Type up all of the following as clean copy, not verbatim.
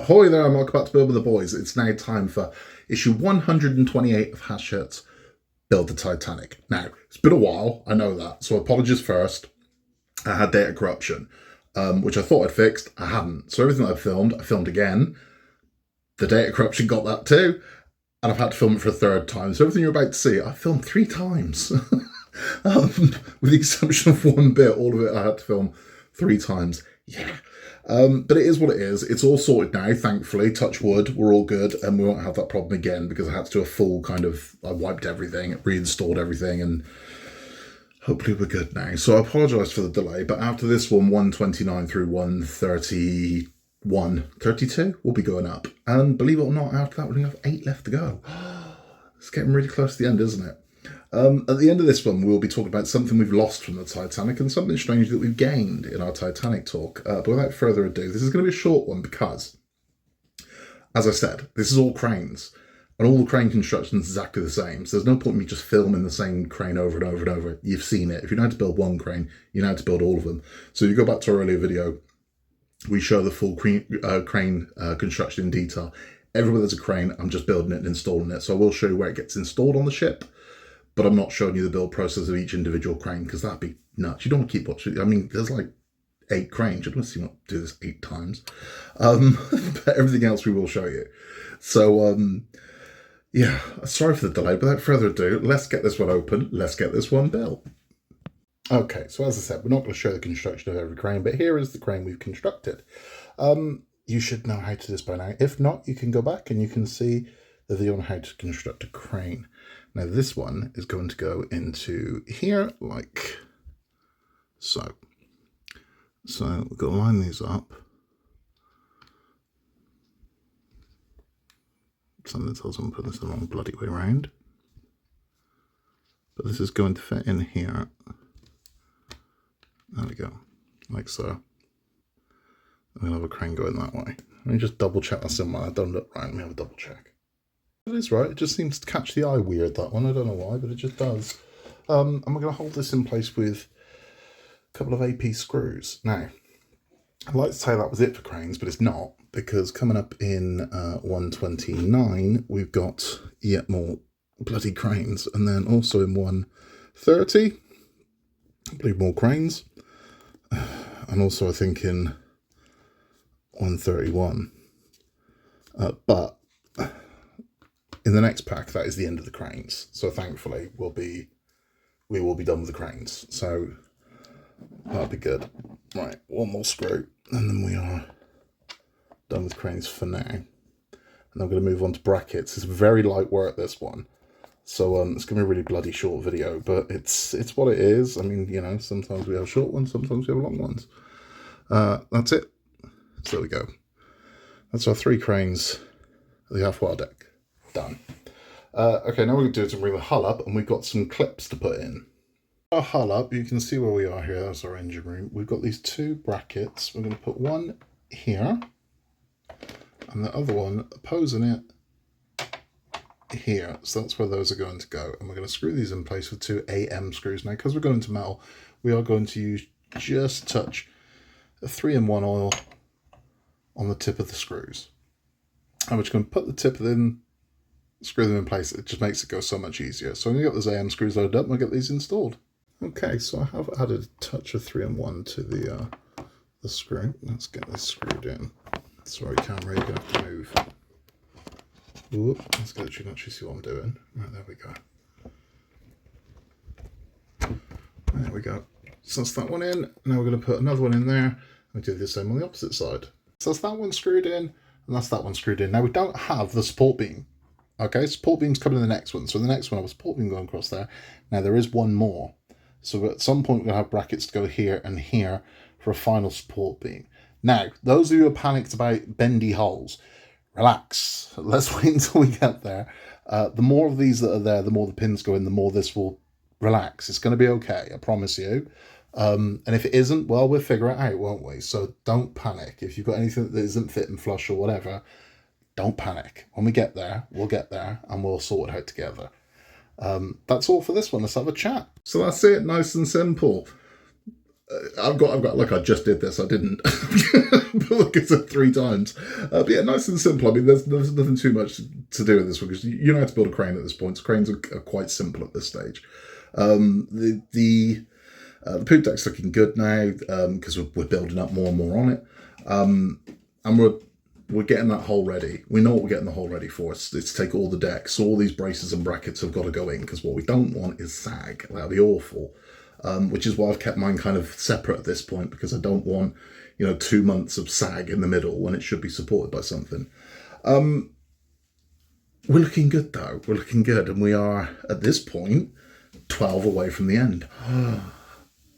Ahoy there, I'm welcome back to Build with the Boys. It's now time for issue 128 of Hachette's Build the Titanic. Now, it's been a while, I know that, so apologies first. I had data corruption, which I thought I'd fixed. I hadn't. So everything I filmed again. The data corruption got that too, and I've had to film it for a third time. So everything you're about to see, I filmed 3 times. With the exception of one bit, all of it I had to film 3 times. Yeah. But it is what it is. It's all sorted now, thankfully. Touch wood, we're all good, and we won't have that problem again because I had to do a full I wiped everything, reinstalled everything, and hopefully we're good now. So I apologise for the delay, but after this one, 129 through 132 will be going up. And believe it or not, after that, we only have 8 left to go. It's getting really close to the end, isn't it? At the end of this one, we'll be talking about something we've lost from the Titanic and something strange that we've gained in our Titanic talk. But without further ado, this is going to be a short one because, as I said, this is all cranes. And all the crane construction is exactly the same. So there's no point in me just filming the same crane over and over and over. You've seen it. If you know how to build one crane, you know how to build all of them. So you go back to our earlier video, we show the full crane construction in detail. Everywhere there's a crane, I'm just building it and installing it. So I will show you where it gets installed on the ship. But I'm not showing you the build process of each individual crane because that'd be nuts. You don't want to keep watching. I mean, there's like 8 cranes. You don't want to see me do this 8 times. But everything else we will show you. So, yeah, sorry for the delay. But without further ado, let's get this one open. Let's get this one built. Okay, so as I said, we're not going to show the construction of every crane, but here is the crane we've constructed. You should know how to do this by now. If not, you can go back and you can see the video on how to construct a crane. Now this one is going to go into here like so. So we're going to line these up. Something tells me I'm putting this the wrong bloody way around. But this is going to fit in here. There we go, like so. I'm going to have a crane going that way. Let me just double check that's in I don't look right. Let me have a double check. It is right. It just seems to catch the eye weird, that one. I don't know why, but it just does. And we're going to hold this in place with a couple of AP screws. Now, I'd like to say that was it for cranes, but it's not, because coming up in 129, we've got yet more bloody cranes. And then also in 130, I believe more cranes. And also I think in 131. But in the next pack, that is the end of the cranes. So thankfully, we will be done with the cranes. So that'll be good. Right, one more screw, and then we are done with cranes for now. And I'm going to move on to brackets. It's very light work, this one. So it's going to be a really bloody short video, but it's what it is. I mean, you know, sometimes we have short ones, sometimes we have long ones. That's it. So there we go. That's our 3 cranes of the half-wire deck. Done. Okay, now we're going to do is bring the hull up, and we've got some clips to put in. Our hull up, you can see where we are here. That's our engine room. We've got these 2 brackets. We're going to put one here, and the other one opposing it here. So that's where those are going to go. And we're going to screw these in place with 2 AM screws. Now, because we're going to metal, we are going to use just a touch of 3-in-1 oil on the tip of the screws. And we're just going to put the tip in, screw them in place. It just makes it go so much easier. So I'm going to get those AM screws loaded up and we'll get these installed. Okay, so I have added a touch of 3-in-1 to the screw. Let's get this screwed in. Sorry, camera, you're going to have to move. Whoop, let's get it so you can actually see what I'm doing. Right, there we go. There we go. So that's that one in. Now we're going to put another one in there. We do the same on the opposite side. So that's that one screwed in, and that's that one screwed in. Now we don't have the support beam. Okay, support beam's coming in the next one. So the next one, I have a support beam going across there. Now there is one more. So at some point we're going to have brackets to go here and here for a final support beam. Now, those of you who are panicked about bendy holes, relax. Let's wait until we get there. The more of these that are there, the more the pins go in, the more this will relax. It's going to be okay, I promise you. And if it isn't, well, we'll figure it out, won't we? So don't panic. If you've got anything that isn't fit and flush or whatever, don't panic. When we get there, we'll get there and we'll sort it out together. That's all for this one. Let's have a chat. So that's it, nice and simple. I've got, like, I just did this. I didn't. But look, it's 3 times. But yeah, nice and simple. I mean, there's nothing too much to do with this one because you know how to build a crane at this point. So cranes are quite simple at this stage. The poop deck's looking good now because we're building up more and more on it. And we're getting that hole ready. We know what we're getting the hole ready for. It's to take all the decks. So all these braces and brackets have got to go in because what we don't want is sag. That'd be awful. Which is why I've kept mine kind of separate at this point because I don't want, 2 months of sag in the middle when it should be supported by something. We're looking good though. We're looking good, and we are at this point 12 away from the end.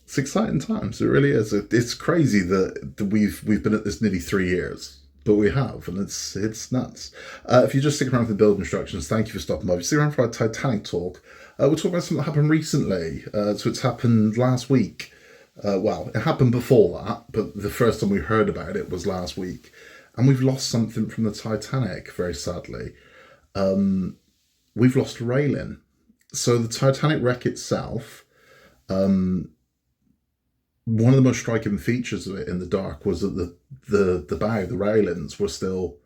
It's exciting times. It really is. It's crazy that we've been at this nearly 3 years. But we have, and it's nuts. If you just stick around for the build instructions, thank you for stopping by. If you stick around for our Titanic talk, we'll talk about something that happened recently. So it's happened last week. Well, it happened before that, but the first time we heard about it was last week. And we've lost something from the Titanic, very sadly. We've lost a railing. So the Titanic wreck itself, one of the most striking features of it in the dark was that the bow, the railings, were still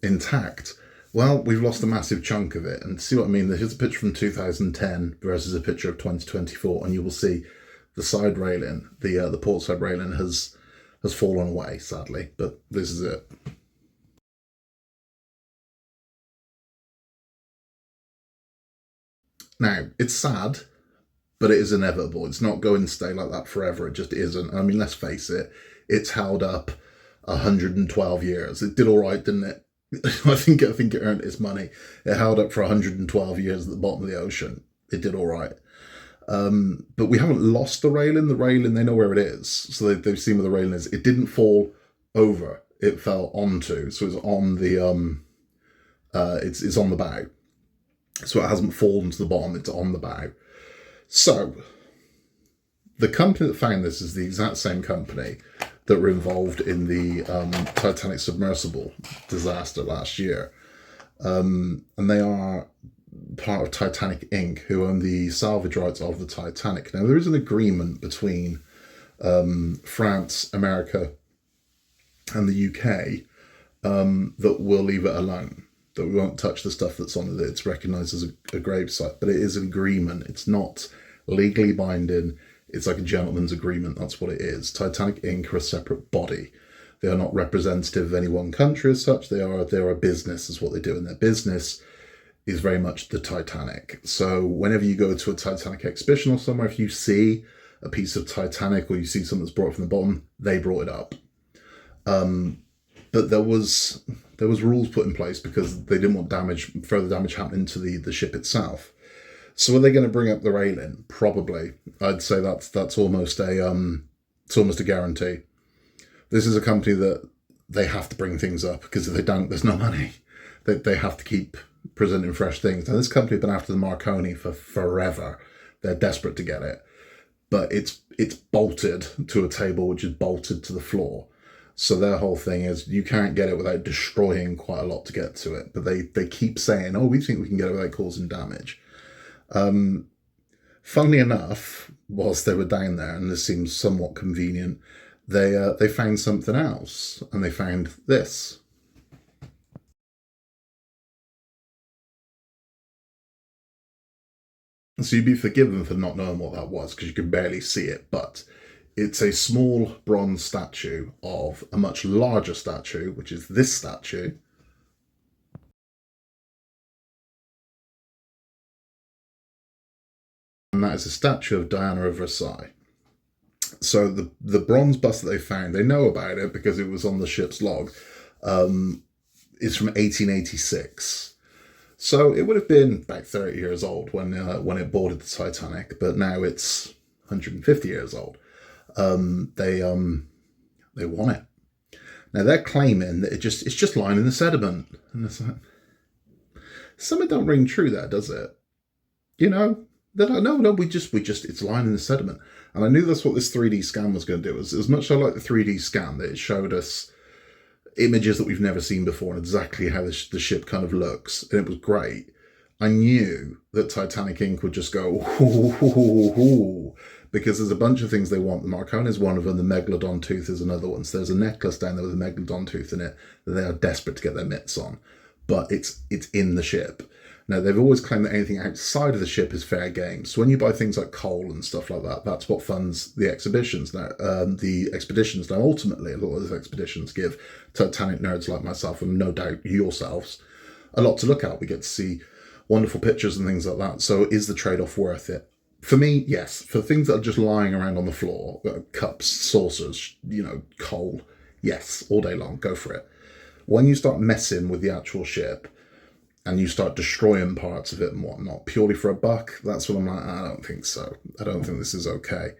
intact. Well, we've lost a massive chunk of it. And see what I mean? Here's a picture from 2010 versus a picture of 2024, and you will see the side railing, the port side railing has fallen away, sadly. But this is it. Now, it's sad, but it is inevitable. It's not going to stay like that forever. It just isn't. I mean, let's face it, it's held up 112 years. It did all right, didn't it? I think it earned its money. It held up for 112 years at the bottom of the ocean. It did all right. But we haven't lost the railing. The railing, they know where it is. So they've seen where the railing is. It didn't fall over. It fell onto. So it's on the it's on the bow. So it hasn't fallen to the bottom. It's on the bow. So, the company that found this is the exact same company that were involved in the Titanic submersible disaster last year. And they are part of Titanic Inc., who own the salvage rights of the Titanic. Now, there is an agreement between France, America, and the UK that will leave it alone. That we won't touch the stuff that's on it. It's recognised as a gravesite, but it is an agreement. It's not legally binding. It's like a gentleman's agreement. That's what it is. Titanic Inc. are a separate body. They are not representative of any one country as such. They're a business, is what they do, and their business is very much the Titanic. So whenever you go to a Titanic exhibition or somewhere, if you see a piece of Titanic or you see something that's brought from the bottom, they brought it up. But there was rules put in place because they didn't want further damage happening to the ship itself. So are they going to bring up the railing? Probably. I'd say that's almost it's almost a guarantee. This is a company that they have to bring things up because if they don't, there's no money. They have to keep presenting fresh things. Now, this company has been after the Marconi for forever. They're desperate to get it, but it's bolted to a table which is bolted to the floor. So their whole thing is you can't get it without destroying quite a lot to get to it. But they keep saying, oh, we think we can get it without causing damage. Funnily enough, whilst they were down there, and this seems somewhat convenient, they found something else, and they found this. So you'd be forgiven for not knowing what that was because you could barely see it, but it's a small bronze statue of a much larger statue, which is this statue. And that is a statue of Diana of Versailles. So the bronze bust that they found, they know about it because it was on the ship's log, is from 1886. So it would have been about 30 years old when it boarded the Titanic, but now it's 150 years old. They want it. Now they're claiming that it's just lying in the sediment, and it's like something don't ring true there, does it? They're like, no, we just it's lying in the sediment, and I knew that's what this 3D scan was going to do. As much as I like the 3D scan, that it showed us images that we've never seen before and exactly how the ship kind of looks, and it was great. I knew that Titanic Inc. would just go, ooh, because there's a bunch of things they want. The Marconi is one of them. The Megalodon tooth is another one. So there's a necklace down there with a Megalodon tooth in it that they are desperate to get their mitts on. But it's in the ship. Now, they've always claimed that anything outside of the ship is fair game. So when you buy things like coal and stuff like that, that's what funds the exhibitions. Now, the expeditions. Now, ultimately, a lot of those expeditions give Titanic nerds like myself, and no doubt yourselves, a lot to look at. We get to see wonderful pictures and things like that. So is the trade-off worth it? For me, yes. For things that are just lying around on the floor, cups, saucers, coal, yes, all day long, go for it. When you start messing with the actual ship and you start destroying parts of it and whatnot, purely for a buck, that's when I'm like, I don't think so. I don't think this is okay.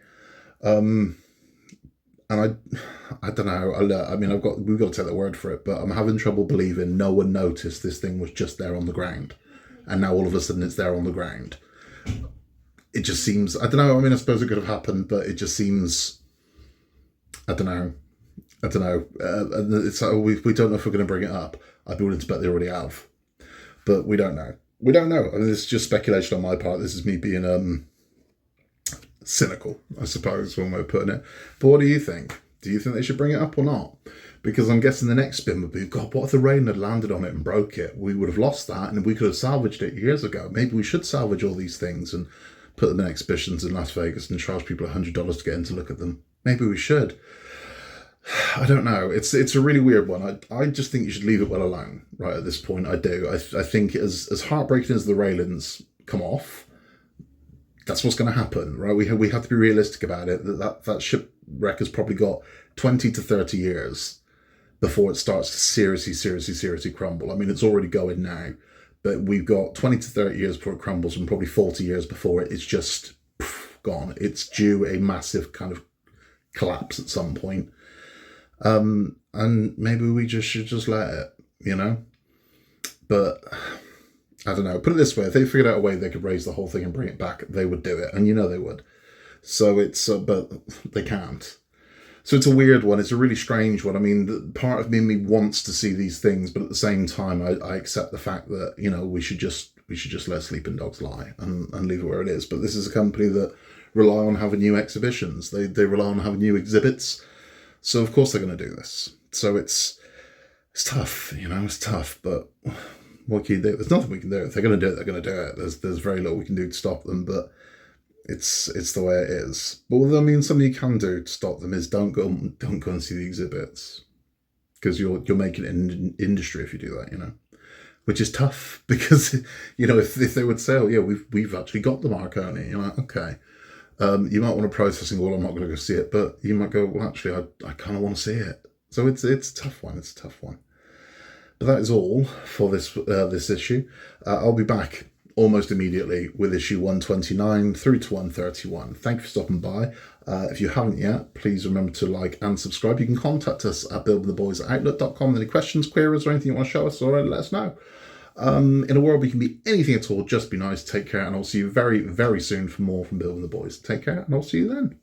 And I don't know. I mean, we've got to take their word for it, but I'm having trouble believing no one noticed this thing was just there on the ground, and now all of a sudden it's there on the ground. It just seems, I don't know. I mean, I suppose it could have happened, but it just seems, I don't know. It's like, we don't know if we're going to bring it up. I'd be willing to bet they already have, but we don't know. We don't know. I mean, it's just speculation on my part. This is me being cynical, I suppose, one way of putting it. But what do you think? Do you think they should bring it up or not? Because I'm guessing the next spin would be, God, what if the rain had landed on it and broke it? We would have lost that, and we could have salvaged it years ago. Maybe we should salvage all these things and put them in exhibitions in Las Vegas and charge people $100 to get in to look at them. Maybe we should. I don't know. It's a really weird one. I just think you should leave it well alone, right, at this point. I do. I think as heartbreaking as the railings come off, that's what's going to happen, right? We have to be realistic about it. That shipwreck has probably got 20 to 30 years before it starts to seriously crumble. I mean, it's already going now, but we've got 20 to 30 years before it crumbles, and probably 40 years before it's just gone. It's due a massive kind of collapse at some point. And maybe we should just let it, But I don't know. Put it this way: if they figured out a way they could raise the whole thing and bring it back, they would do it, and they would. So it's, but they can't. So it's a weird one. It's a really strange one. I mean, part of me wants to see these things, but at the same time, I accept the fact that we should just let sleeping dogs lie and leave it where it is. But this is a company that rely on having new exhibitions. They rely on having new exhibits. So of course they're going to do this. So it's tough, it's tough, but what can you do? There's nothing we can do. If they're going to do it, they're going to do it. There's very little we can do to stop them, but it's the way it is. But something you can do to stop them is don't go and see the exhibits, because you're making it an industry if you do that, which is tough, because if they would say, oh yeah, we've actually got the Marconi, you're like, okay. You might want a processing, well, I'm not going to go see it, but you might go, well, actually, I kind of want to see it. So it's a tough one. It's a tough one. But that is all for this issue. I'll be back almost immediately with issue 129 through to 131. Thank you for stopping by. If you haven't yet, please remember to like and subscribe. You can contact us at buildingtheboys@outlook.com with any questions, queries, or anything you want to show us, or let us know. In a world we can be anything at all, just be nice, take care, and I'll see you very, very soon for more from Building the Boys. Take care, and I'll see you then.